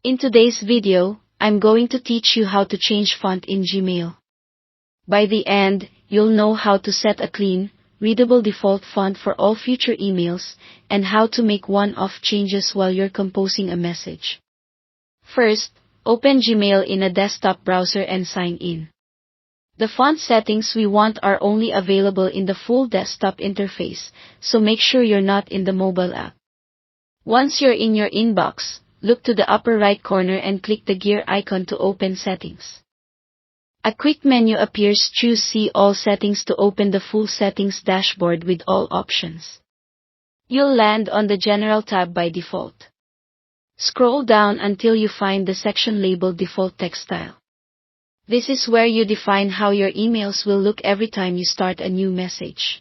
In today's video, I'm going to teach you how to change font in Gmail. By the end, you'll know how to set a clean, readable default font for all future emails, and how to make one-off changes while you're composing a message. First, open Gmail in a desktop browser and sign in. The font settings we want are only available in the full desktop interface, so make sure you're not in the mobile app. Once you're in your inbox, look to the upper right corner and click the gear icon to open settings. A quick menu appears. Choose See All Settings to open the full settings dashboard with all options. You'll land on the General tab by default. Scroll down until you find the section labeled Default Text Style. This is where you define how your emails will look every time you start a new message.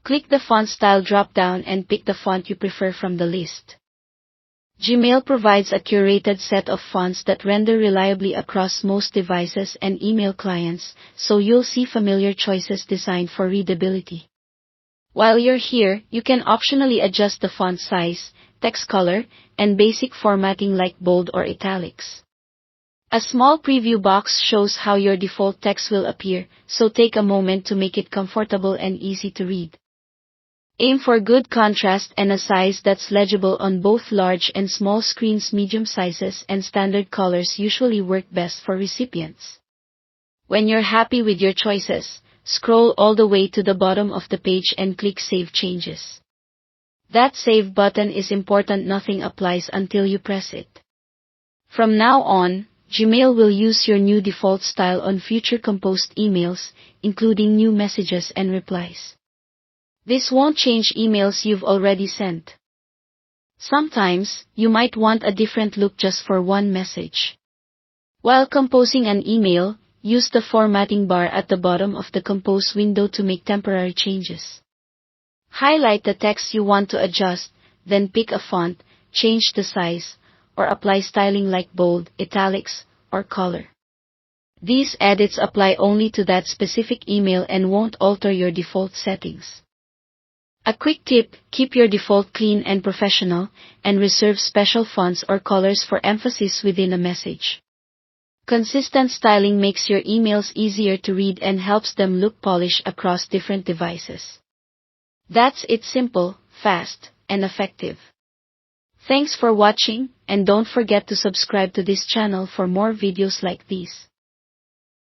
Click the Font Style drop-down and pick the font you prefer from the list. Gmail provides a curated set of fonts that render reliably across most devices and email clients, so you'll see familiar choices designed for readability. While you're here, you can optionally adjust the font size, text color, and basic formatting like bold or italics. A small preview box shows how your default text will appear, so take a moment to make it comfortable and easy to read. Aim for good contrast and a size that's legible on both large and small screens. Medium sizes and standard colors usually work best for recipients. When you're happy with your choices, scroll all the way to the bottom of the page and click Save Changes. That Save button is important. Nothing applies until you press it. From now on, Gmail will use your new default style on future composed emails, including new messages and replies. This won't change emails you've already sent. Sometimes, you might want a different look just for one message. While composing an email, use the formatting bar at the bottom of the Compose window to make temporary changes. Highlight the text you want to adjust, then pick a font, change the size, or apply styling like bold, italics, or color. These edits apply only to that specific email and won't alter your default settings. A quick tip: keep your default clean and professional, and reserve special fonts or colors for emphasis within a message. Consistent styling makes your emails easier to read and helps them look polished across different devices. That's it: simple, fast, and effective. Thanks for watching, and don't forget to subscribe to this channel for more videos like these.